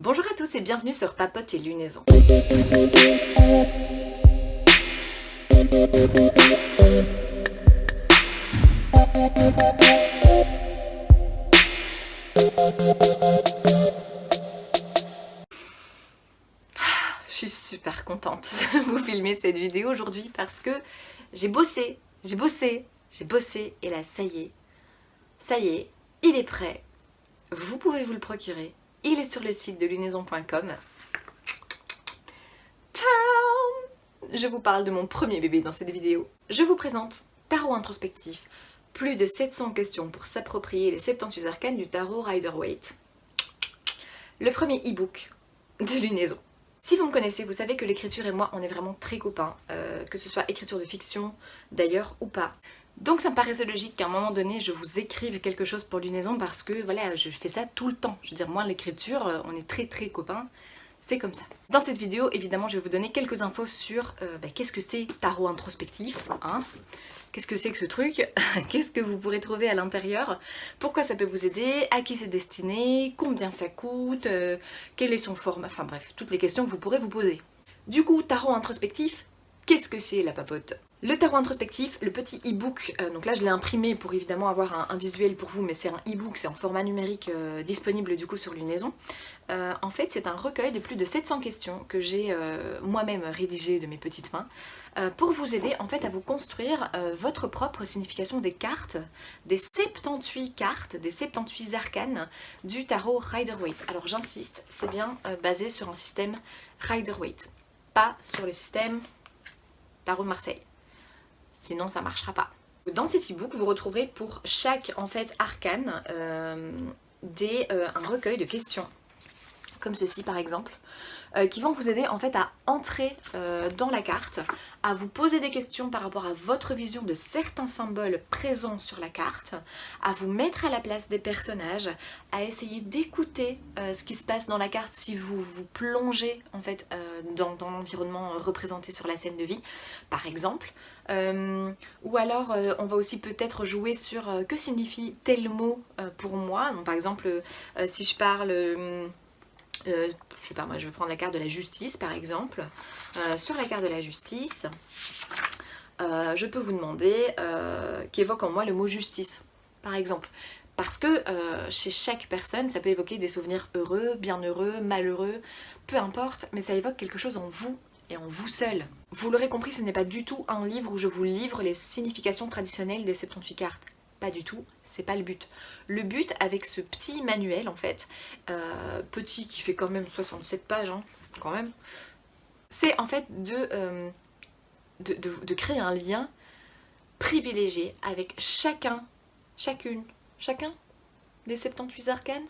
Bonjour à tous et bienvenue sur Papote et Lunaison. Je suis super contente de vous filmer cette vidéo aujourd'hui parce que j'ai bossé et là ça y est, il est prêt. Vous pouvez vous le procurer. Il est sur le site de lunaison.com. Je vous parle de mon premier bébé dans cette vidéo. Je vous présente Tarot introspectif. Plus de 700 questions pour s'approprier les 78 arcanes du tarot Rider-Waite. Le premier e-book de Lunaison. Si vous me connaissez, vous savez que l'écriture et moi, on est vraiment très copains, que ce soit écriture de fiction, d'ailleurs, ou pas. Donc ça me paraissait logique qu'à un moment donné, je vous écrive quelque chose pour Lunaison parce que voilà, je fais ça tout le temps. Je veux dire, moi, l'écriture, on est très copains, c'est comme ça. Dans cette vidéo, évidemment, je vais vous donner quelques infos sur qu'est-ce que c'est tarot introspectif, hein. Qu'est-ce que c'est que ce truc? Qu'est-ce que vous pourrez trouver à l'intérieur? Pourquoi ça peut vous aider? À qui c'est destiné? Combien ça coûte? Quel est son format? Enfin bref, toutes les questions que vous pourrez vous poser. Du coup, tarot introspectif, qu'est-ce que c'est la papote? Le tarot introspectif, le petit e-book, donc là je l'ai imprimé pour évidemment avoir un visuel pour vous, mais c'est un e-book, c'est en format numérique disponible du coup sur Lunaison. En fait c'est un recueil de plus de 700 questions que j'ai moi-même rédigé de mes petites mains pour vous aider en fait à vous construire votre propre signification des cartes, des 78 cartes, des 78 arcanes du tarot Rider-Waite. Alors j'insiste, c'est bien basé sur un système Rider-Waite, pas sur le système tarot de Marseille. Sinon ça marchera pas. Dans cet e-book, vous retrouverez pour chaque en fait arcane un recueil de questions, comme ceci par exemple, qui vont vous aider en fait à entrer dans la carte, à vous poser des questions par rapport à votre vision de certains symboles présents sur la carte, à vous mettre à la place des personnages, à essayer d'écouter ce qui se passe dans la carte si vous vous plongez en fait dans l'environnement représenté sur la scène de vie, par exemple. Ou alors on va aussi peut-être jouer sur que signifie tel mot pour moi. Donc, par exemple si je parle... je sais pas, moi je vais prendre la carte de la justice par exemple. Sur la carte de la justice, je peux vous demander qu'évoque en moi le mot justice, par exemple. Parce que chez chaque personne, ça peut évoquer des souvenirs heureux, bienheureux, malheureux, peu importe, mais ça évoque quelque chose en vous et en vous seul. Vous l'aurez compris, ce n'est pas du tout un livre où je vous livre les significations traditionnelles des 78 cartes. Pas du tout, c'est pas le but. Le but avec ce petit manuel en fait, petit qui fait quand même 67 pages, hein, quand même, c'est en fait de créer un lien privilégié avec chacun des 78 arcanes,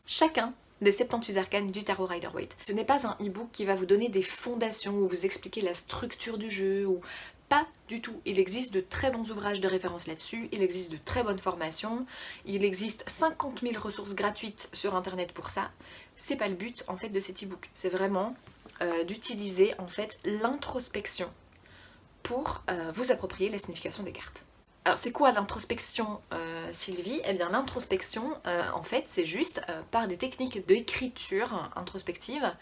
chacun des 78 arcanes du tarot Rider-Waite. Ce n'est pas un e-book qui va vous donner des fondations ou vous expliquer la structure du jeu ou pas du tout. Il existe de très bons ouvrages de référence là-dessus, il existe de très bonnes formations, il existe 50 000 ressources gratuites sur internet pour ça. C'est pas le but en fait de cet e-book, c'est vraiment d'utiliser en fait l'introspection pour vous approprier la signification des cartes. Alors c'est quoi l'introspection Sylvie? Eh bien l'introspection en fait c'est juste par des techniques d'écriture introspective,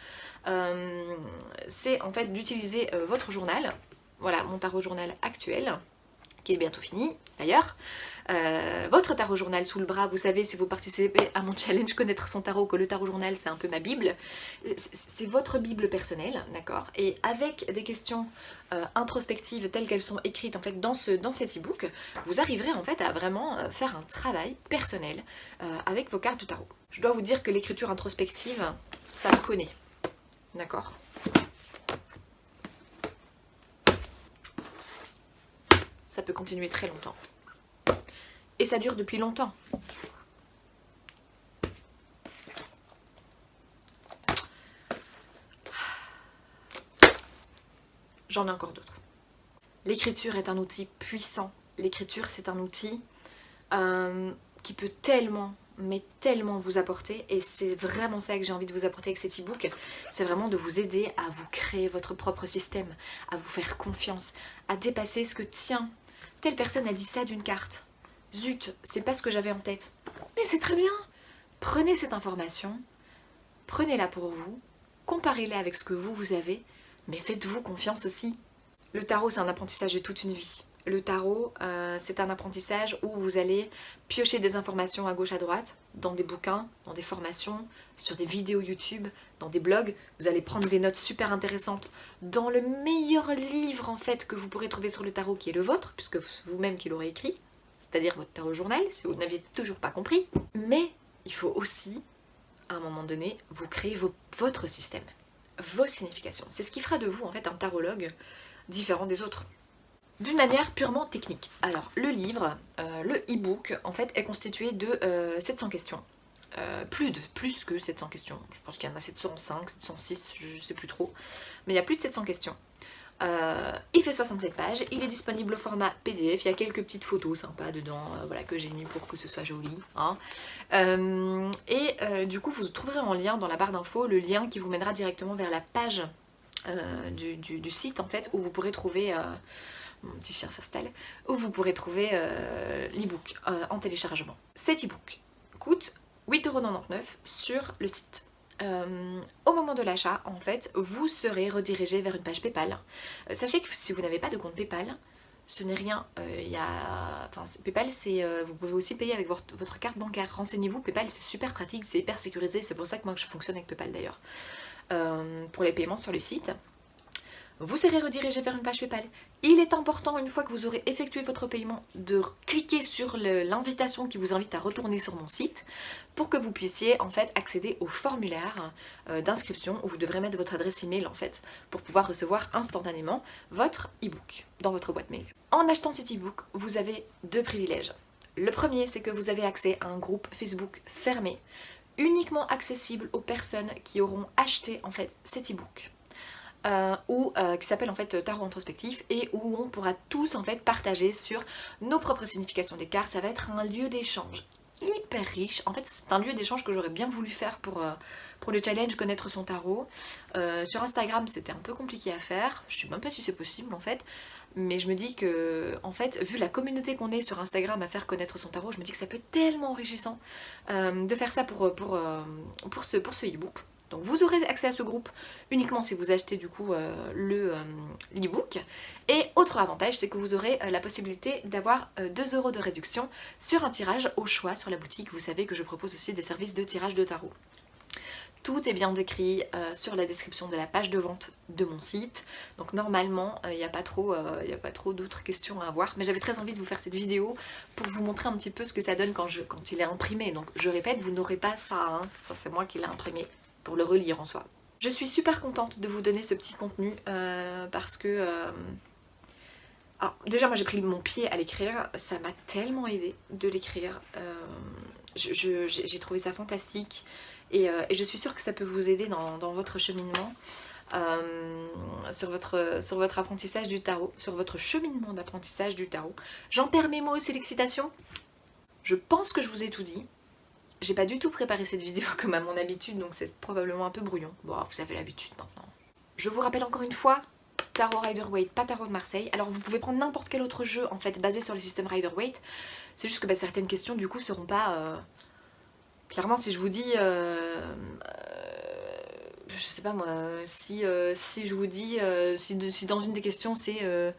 c'est en fait d'utiliser votre journal, voilà mon tarot journal actuel, qui est bientôt fini d'ailleurs. Votre tarot journal sous le bras, vous savez si vous participez à mon challenge connaître son tarot que le tarot journal c'est un peu ma bible, c'est votre bible personnelle, d'accord, et avec des questions introspectives telles qu'elles sont écrites en fait dans cet e-book, vous arriverez en fait à vraiment faire un travail personnel avec vos cartes de tarot. Je dois vous dire que l'écriture introspective, ça me connaît, d'accord. Ça peut continuer très longtemps. Et ça dure depuis longtemps. J'en ai encore d'autres. L'écriture est un outil puissant. L'écriture, c'est un outil qui peut tellement, mais tellement vous apporter. Et c'est vraiment ça que j'ai envie de vous apporter avec cet e-book. C'est vraiment de vous aider à vous créer votre propre système, à vous faire confiance, à dépasser ce que tiens. Telle personne a dit ça d'une carte. Zut, c'est pas ce que j'avais en tête. Mais c'est très bien. Prenez cette information, prenez-la pour vous, comparez-la avec ce que vous avez, mais faites-vous confiance aussi. Le tarot, c'est un apprentissage de toute une vie. Le tarot, c'est un apprentissage où vous allez piocher des informations à gauche à droite, dans des bouquins, dans des formations, sur des vidéos YouTube, dans des blogs. Vous allez prendre des notes super intéressantes dans le meilleur livre en fait que vous pourrez trouver sur le tarot, qui est le vôtre, puisque c'est vous-même qui l'aurez écrit, c'est-à-dire votre tarot journal, si vous n'aviez toujours pas compris. Mais il faut aussi, à un moment donné, vous créer votre système, vos significations. C'est ce qui fera de vous en fait un tarologue différent des autres. D'une manière purement technique. Alors le livre, le e-book en fait est constitué de 700 questions. Plus que 700 questions. Je pense qu'il y en a 705, 706, je ne sais plus trop. Mais il y a plus de 700 questions. Il fait 67 pages, il est disponible au format PDF, il y a quelques petites photos sympas dedans, voilà, que j'ai mis pour que ce soit joli. Hein. Du coup vous trouverez en lien dans la barre d'infos le lien qui vous mènera directement vers la page du site en fait, où vous pourrez trouver... mon petit chien s'installe, où vous pourrez trouver l'e-book en téléchargement. Cet e-book coûte 8,99€ sur le site. Au moment de l'achat, en fait, vous serez redirigé vers une page PayPal. Sachez que si vous n'avez pas de compte PayPal, ce n'est rien. PayPal, vous pouvez aussi payer avec votre carte bancaire. Renseignez-vous, PayPal c'est super pratique, c'est hyper sécurisé, c'est pour ça que moi je fonctionne avec PayPal d'ailleurs. Pour les paiements sur le site. Vous serez redirigé vers une page PayPal. Il est important, une fois que vous aurez effectué votre paiement, de cliquer sur l'invitation qui vous invite à retourner sur mon site pour que vous puissiez en fait accéder au formulaire d'inscription où vous devrez mettre votre adresse email en fait pour pouvoir recevoir instantanément votre e-book dans votre boîte mail. En achetant cet e-book, vous avez deux privilèges. Le premier, c'est que vous avez accès à un groupe Facebook fermé, uniquement accessible aux personnes qui auront acheté en fait cet e-book. Qui s'appelle en fait Tarot Introspectif, et où on pourra tous en fait partager sur nos propres significations des cartes. Ça va être un lieu d'échange hyper riche. En fait c'est un lieu d'échange que j'aurais bien voulu faire pour le challenge connaître son tarot. Sur Instagram c'était un peu compliqué à faire, je sais même pas si c'est possible en fait, mais je me dis que en fait vu la communauté qu'on est sur Instagram à faire connaître son tarot, je me dis que ça peut être tellement enrichissant de faire ça pour ce e-book. Donc vous aurez accès à ce groupe uniquement si vous achetez du coup l'e-book. Et autre avantage, c'est que vous aurez la possibilité d'avoir 2€ de réduction sur un tirage au choix sur la boutique. Vous savez que je propose aussi des services de tirage de tarot. Tout est bien décrit sur la description de la page de vente de mon site. Donc normalement, il n'y a pas trop d'autres questions à avoir. Mais j'avais très envie de vous faire cette vidéo pour vous montrer un petit peu ce que ça donne quand il est imprimé. Donc je répète, vous n'aurez pas ça, hein. Ça c'est moi qui l'ai imprimé pour le relire en soi. Je suis super contente de vous donner ce petit contenu parce que... Alors déjà moi j'ai pris mon pied à l'écrire, ça m'a tellement aidé de l'écrire. J'ai trouvé ça fantastique et je suis sûre que ça peut vous aider dans votre cheminement, sur votre apprentissage du tarot, sur votre cheminement d'apprentissage du tarot. J'en perds mes mots, c'est l'excitation. Je pense que je vous ai tout dit. J'ai pas du tout préparé cette vidéo comme à mon habitude, donc c'est probablement un peu brouillon. Bon, vous avez l'habitude maintenant. Je vous rappelle encore une fois, Tarot Rider-Waite, pas Tarot de Marseille. Alors vous pouvez prendre n'importe quel autre jeu en fait basé sur le système Rider-Waite. C'est juste que certaines questions du coup seront pas... Clairement si je vous dis... je sais pas moi, si je vous dis... si dans une des questions c'est...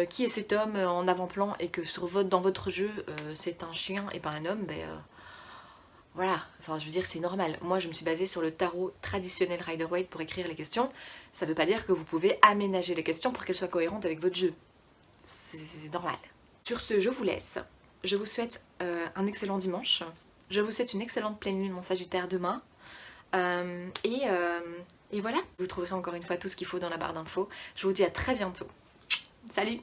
qui est cet homme en avant-plan et que dans votre jeu c'est un chien et pas un homme, voilà, enfin je veux dire c'est normal. Moi je me suis basée sur le tarot traditionnel Rider-Waite pour écrire les questions. Ça veut pas dire que vous pouvez aménager les questions pour qu'elles soient cohérentes avec votre jeu. C'est normal. Sur ce, je vous laisse. Je vous souhaite un excellent dimanche. Je vous souhaite une excellente pleine lune en Sagittaire demain. Et voilà, vous trouverez encore une fois tout ce qu'il faut dans la barre d'infos. Je vous dis à très bientôt. Salut!